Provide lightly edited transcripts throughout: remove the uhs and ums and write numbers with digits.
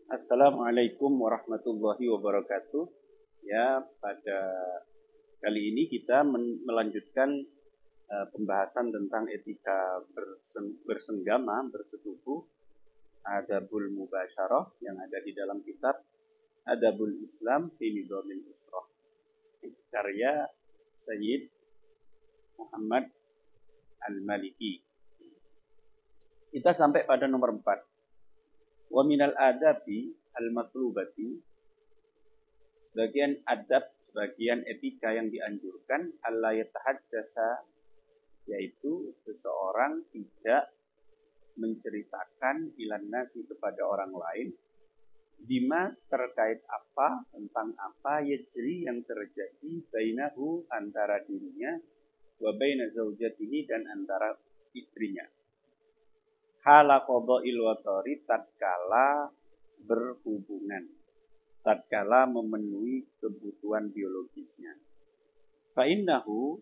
Assalamualaikum warahmatullahi wabarakatuh. Ya, pada kali ini kita melanjutkan pembahasan tentang etika bersenggama, bersetubuh, adabul mubasyarah yang ada di dalam kitab Adabul Islam fi Nidhamil Usrah, karya Sayyid Muhammad Al-Maliki. Kita sampai pada nomor 4. Wa minal adabi al-matlubati, sebagian adab, sebagian etika yang dianjurkan, alla yatahaddasa, yaitu seseorang tidak menceritakan ilan nasi kepada orang lain, bima terkait apa, tentang apa, yajri yang terjadi, bainahu antara dirinya, wa baina zaujatihi dan antara istrinya. Hala qada'il watari, tatkala berhubungan, tatkala memenuhi kebutuhan biologisnya. Fa'innahu,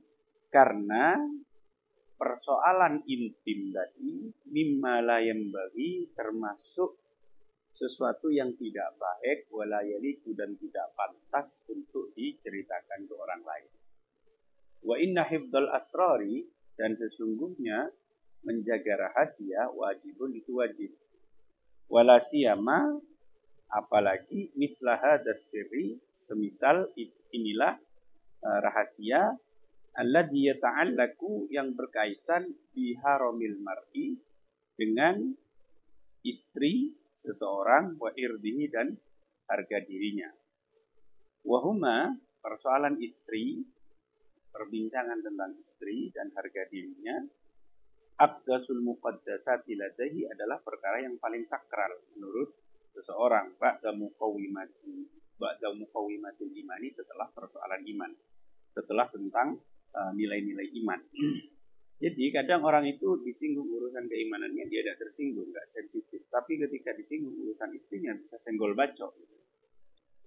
karena persoalan intim tadi, mimma la yambaghi, termasuk sesuatu yang tidak baik, wala yaliku, dan tidak pantas untuk diceritakan ke orang lain. Wa inna hifdzal asrari, dan sesungguhnya menjaga rahasia wajibun, itu wajib. Wala siyama, apalagi mislaha dasiri, semisal inilah rahasia alladhi yata'allaku, yang berkaitan biharamil mar'i, dengan istri seseorang, wa irdihi, dan harga dirinya. Wahuma, persoalan istri, perbincangan tentang istri dan harga dirinya, aqdasul muqaddasati ladahi, adalah perkara yang paling sakral menurut seseorang, ba'da muqawwimatil imani, setelah persoalan iman, setelah tentang nilai-nilai iman. Jadi kadang orang itu disinggung urusan keimanannya, dia tidak tersinggung, tidak sensitif. Tapi ketika disinggung urusan istrinya, bisa senggol bacok.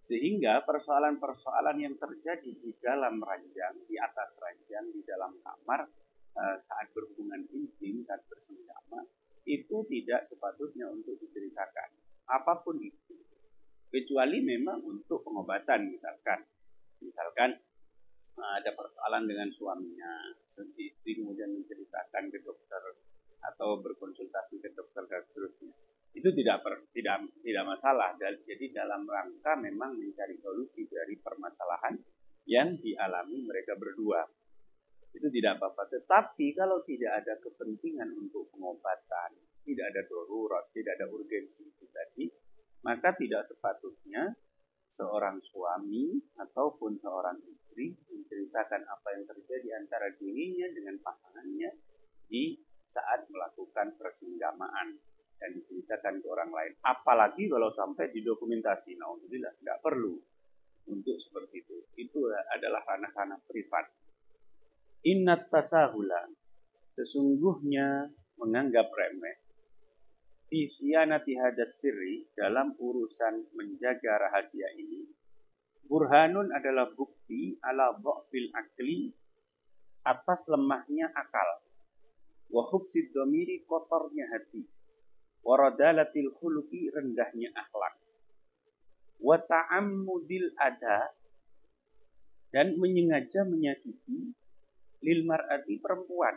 Sehingga persoalan-persoalan yang terjadi di dalam ranjang, di atas ranjang, di dalam kamar, saat berhubungan intim, saat bersenggama, itu tidak sepatutnya untuk diceritakan. Apapun itu. Kecuali memang untuk pengobatan, misalkan ada persoalan dengan suaminya, si istri kemudian menceritakan ke dokter atau berkonsultasi ke dokter dan seterusnya. Itu tidak masalah. Jadi dalam rangka memang mencari solusi dari permasalahan yang dialami mereka berdua. Itu tidak apa-apa. Tetapi kalau tidak ada kepentingan untuk pengobatan, tidak ada darurat, tidak ada urgensi itu tadi, maka tidak sepatutnya seorang suami ataupun seorang istri menceritakan apa yang terjadi antara dirinya dengan pasangannya di saat melakukan persenggamaan dan diceritakan ke orang lain. Apalagi kalau sampai didokumentasi. Alhamdulillah, tidak perlu untuk seperti itu. Itu adalah ranah-ranah privat. Innat tasahula, sesungguhnya menganggap remeh, fi siyanati hadas sirri, dalam urusan menjaga rahasia ini, burhanun, adalah bukti ala dha'fil akli, atas lemahnya akal, wa khubsid dhamiri, kotornya hati, wa radalatil khuluqi, rendahnya akhlak, wa ta'ammudil ada, dan menyengaja menyakiti, lil mar'ati, perempuan,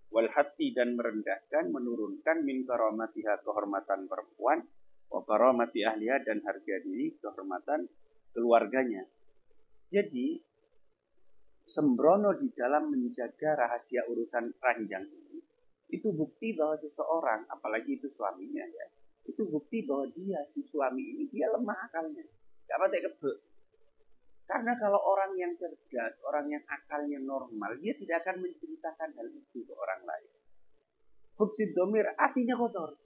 wal hati, dan merendahkan, menurunkan, min karamatiha, kehormatan perempuan, wa karamati ahliha, dan harga diri, kehormatan keluarganya. Jadi sembrono di dalam menjaga rahasia urusan ranjang ini, itu bukti bahwa seseorang, apalagi itu suaminya ya, itu bukti bahwa dia, si suami ini, dia lemah akalnya, gak pakai kebek. Karena kalau orang yang cerdas, orang yang akalnya normal, dia tidak akan menceritakan hal itu ke orang lain. Hubsid domir, hatinya kotor.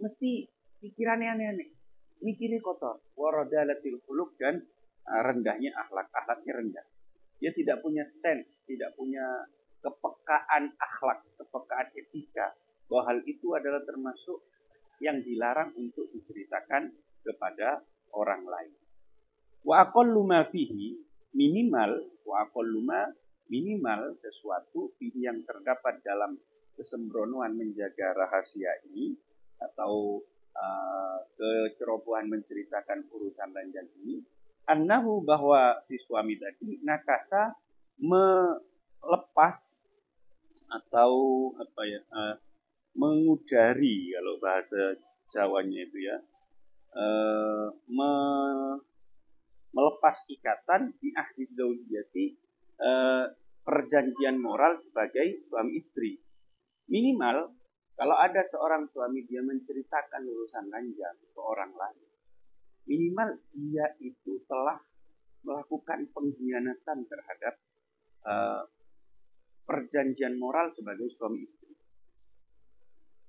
Mesti pikirannya aneh-aneh. Mikirnya kotor. Waradalatil khuluq, dan rendahnya akhlak. Akhlaknya rendah. Dia tidak punya sense, tidak punya kepekaan akhlak, kepekaan etika. Bahwa hal itu adalah termasuk yang dilarang untuk diceritakan kepada orang lain. Wa aqallu ma fihi, minimal sesuatu yang terdapat dalam kesembronoan menjaga rahasia ini, atau kecerobohan menceritakan urusan ranjang ini, annahu bahwa si suami tadi nakasa melepas atau mengudari kalau bahasa Jawanya itu ya, melepas ikatan di ahdi zaujiyati, perjanjian moral sebagai suami istri. Minimal kalau ada seorang suami dia menceritakan urusan ranjang ke orang lain, minimal dia itu telah melakukan pengkhianatan terhadap perjanjian moral sebagai suami istri.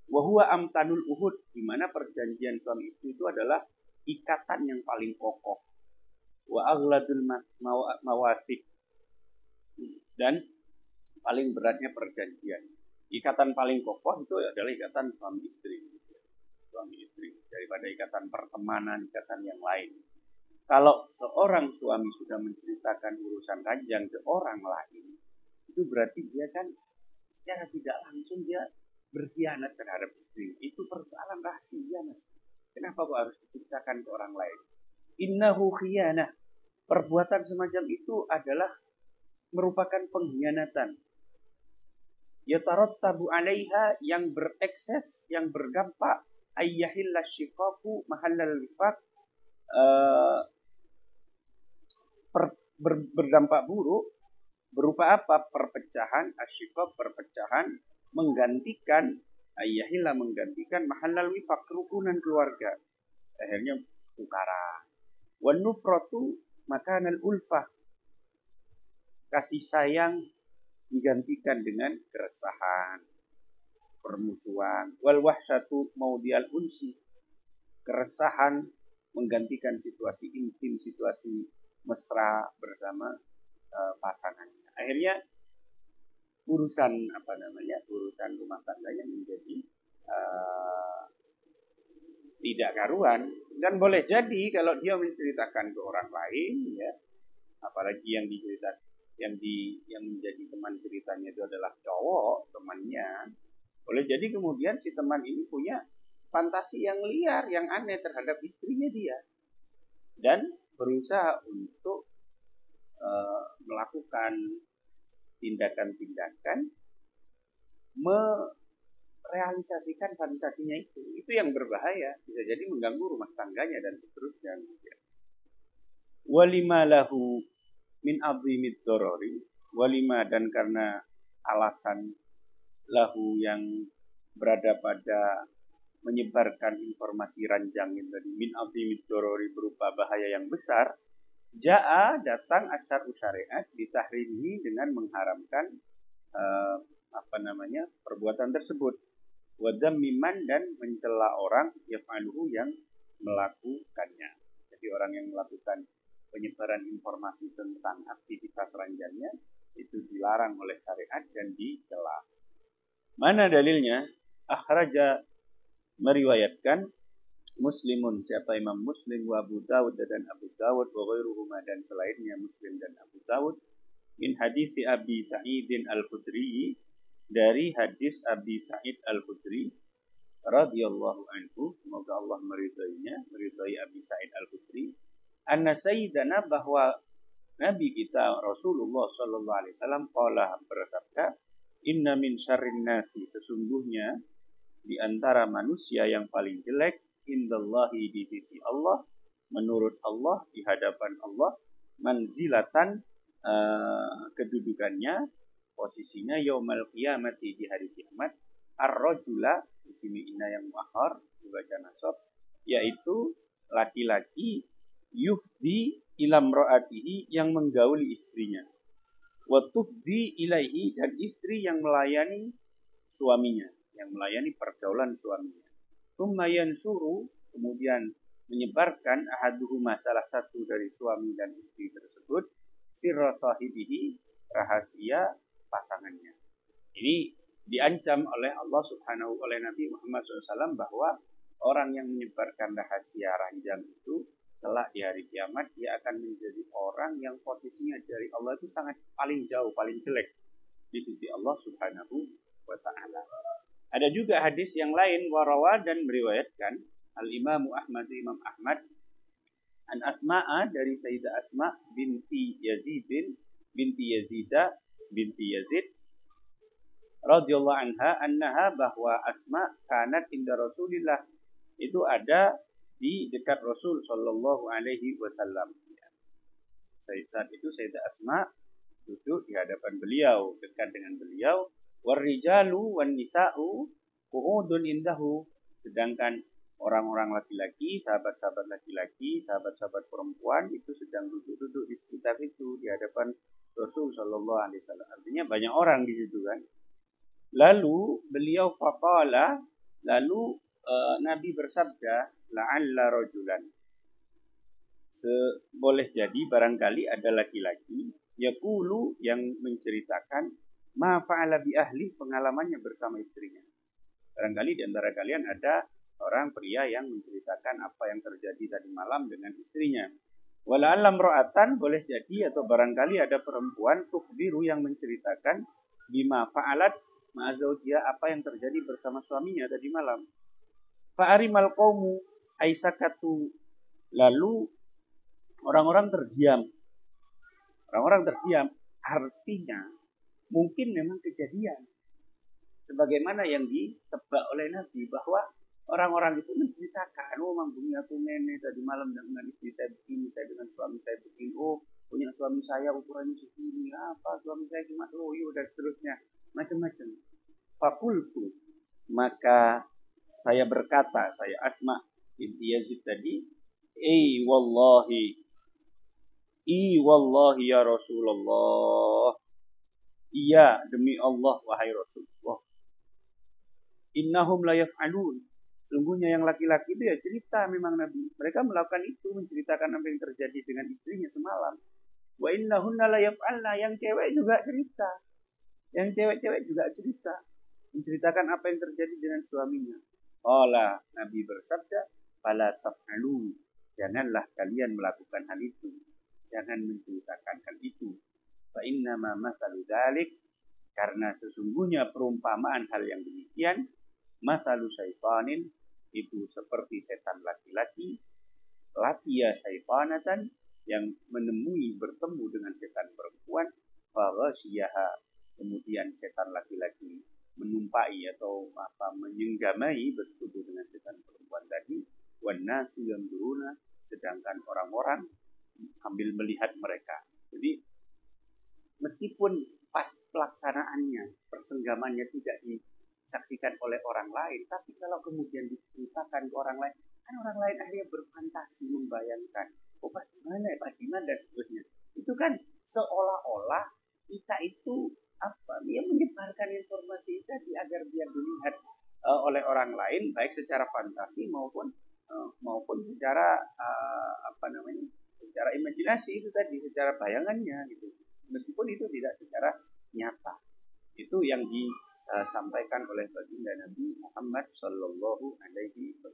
Wahuwa amtanul uhud, di mana perjanjian suami istri itu adalah ikatan yang paling kokoh. Wa aghladul mawathiq, dan paling beratnya perjanjian. Ikatan paling kokoh itu adalah ikatan suami istri. Suami istri daripada ikatan pertemanan, ikatan yang lain. Kalau seorang suami sudah menceritakan urusan ranjang ke orang lain, itu berarti dia kan secara tidak langsung dia berkhianat terhadap istri. Itu persoalan rahasia, Mas. Kenapa kok harus diceritakan ke orang lain? Innahu khiyanah. Perbuatan semacam itu adalah merupakan pengkhianatan. Yatarattabu 'alaiha, yang berekses, yang berdampak ayyahilla syiqaqu mahallal wifaq, berdampak buruk berupa apa? Perpecahan, asyiqaq, perpecahan, menggantikan ayyahilla, menggantikan mahallal wifaq, kerukunan keluarga. Akhirnya perkara. Wan nufratu makanal ulfah, kasih sayang digantikan dengan keresahan, permusuhan. Wal wahsyatu maudial unsi, keresahan menggantikan situasi intim, situasi mesra bersama pasangannya. Akhirnya urusan urusan rumah tangganya menjadi tidak karuan. Dan boleh jadi kalau dia menceritakan ke orang lain, ya, apalagi yang menjadi teman ceritanya itu adalah cowok temannya, boleh jadi kemudian si teman ini punya fantasi yang liar, yang aneh terhadap istrinya dia, dan berusaha untuk melakukan tindakan-tindakan merealisasikan fantasinya itu. Itu yang berbahaya, bisa jadi mengganggu rumah tangganya dan seterusnya. Walima lahu min azimid dorori, walima, dan karena alasan lahu yang berada pada menyebarkan informasi ranjang yang tadi, min azimid dorori, berupa bahaya yang besar, ja'a, datang asyar syariat ditahrimi, dengan mengharamkan perbuatan tersebut. Wadam miman, dan mencela orang yaf'aluhu, yang melakukannya. Jadi orang yang melakukan penyebaran informasi tentang aktivitas ranjangnya itu dilarang oleh syariat dan dicela. Mana dalilnya? Akhraja, meriwayatkan, Muslimun, siapa Imam Muslim, wa Abu Dawud, dan Abu Dawud, wa ghairuhuma, dan selainnya Muslim dan Abu Dawud, min hadisi Abi Sa'idin Al-Khudri, dari hadis Abi Sa'id Al-Khudri radhiyallahu anhu, semoga Allah meridai Abi Sa'id Al-Khudri, anna sayyidana, bahwa Nabi kita Rasulullah sallallahu alaihi wasallam qala, bersabda, inna min syarrin nasi, sesungguhnya di antara manusia yang paling jelek, indallahi, di sisi Allah, menurut Allah, di hadapan Allah, manzilatan, kedudukannya, posisinya, yaumal qiyamati, di hari kiamat, ar-rajula, di sini inna yang muakhar dibaca nasab, yaitu laki-laki, yufdi ilam ro'atihi, yang menggauli istrinya, wa tufdi ilaihi, dan istri yang melayani suaminya, yang melayani pergaulan suaminya. Tsumma yansuru, kemudian menyebarkan, ahaduhuma, salah satu dari suami dan istri tersebut, sirra sahibihi, rahasia pasangannya. Ini diancam oleh Allah Subhanahu, oleh Nabi Muhammad SAW, bahwa orang yang menyebarkan rahasia ranjang itu kelak di hari kiamat dia akan menjadi orang yang posisinya dari Allah itu sangat paling jauh, paling jelek di sisi Allah Subhanahu wa ta'ala. Ada juga hadis yang lain, warawa, dan meriwayatkan, Al-Imamu Ahmad, Imam Ahmad, an Asma'a, dari Sayyidah Asma binti Yazida binti Yazid radhiyallahu anha, annaha, bahwa Asma kanat inda Rasulillah, itu ada di dekat Rasul sallallahu alaihi wasallam. Saat itu Sayyidah Asma duduk di hadapan beliau, dekat dengan beliau. Warrijalu wan nisa'u qu'udun indahu, sedangkan orang-orang laki-laki, sahabat-sahabat laki-laki, sahabat-sahabat perempuan itu sedang duduk-duduk di sekitar itu, di hadapan Rasul sallallahu alaihi wasallam. Artinya banyak orang di situ kan. Lalu beliau faqala, lalu Nabi bersabda, la'alla rajulan, boleh jadi barangkali ada laki-laki, yaqulu, yang menceritakan, ma fa'ala bi ahli, pengalamannya bersama istrinya. Barangkali di antara kalian ada orang pria yang menceritakan apa yang terjadi tadi malam dengan istrinya. Wala alam ro'atan, boleh jadi atau barangkali ada perempuan tukhbiru, yang menceritakan bima fa'alat ma'azawjiyah, apa yang terjadi bersama suaminya tadi malam. Fa'arimal qawmu aisakatu, lalu orang-orang terdiam. Orang-orang terdiam, artinya mungkin memang kejadian sebagaimana yang ditebak oleh Nabi, bahwa orang-orang itu menceritakan, oh Mang Bumi aku nenek tadi malam dengan istri saya begini, saya dengan suami saya begini, oh punya suami saya ukurannya segini, apa suami saya cuma loyo, dan seterusnya, macam-macam. Fakultu, maka saya berkata, saya Asma binti Yazid tadi, wallahi ya Rasulullah, iya demi Allah wahai Rasulullah, innahum la yaf'alun, sungguhnya yang laki-laki itu ya cerita, memang Nabi, mereka melakukan itu, menceritakan apa yang terjadi dengan istrinya semalam. Wa innahunna la yaf'alna, yang cewek juga cerita, yang cewek-cewek juga cerita, menceritakan apa yang terjadi dengan suaminya. Qala, Nabi bersabda, fala taf'alu, janganlah kalian melakukan hal itu, jangan menceritakan hal itu. Fa innama mathalu dzalik, karena sesungguhnya perumpamaan hal yang demikian, mathalu syaitanin, itu seperti setan laki-laki, laqiya syaitanatan, yang menemui bertemu dengan setan perempuan, faghasyiha, kemudian setan laki-laki menumpai atau menyenggamai, bertemu dengan setan perempuan tadi, wan nasu yanzuruna, sedangkan orang-orang sambil melihat mereka. Jadi meskipun pas pelaksanaannya, persenggamannya tidak disaksikan oleh orang lain, tapi kalau kemudian diceritakan ke orang lain, kan orang lain akhirnya berfantasi, membayangkan, oh pasti mana, dan seterusnya. Itu kan seolah-olah kita itu dia menyebarkan informasi tadi agar dia dilihat oleh orang lain, baik secara fantasi maupun secara secara imajinasi itu tadi, secara bayangannya gitu. Meskipun itu tidak secara nyata. Itu yang disampaikan oleh baginda Nabi Muhammad sallallahu alaihi wasallam.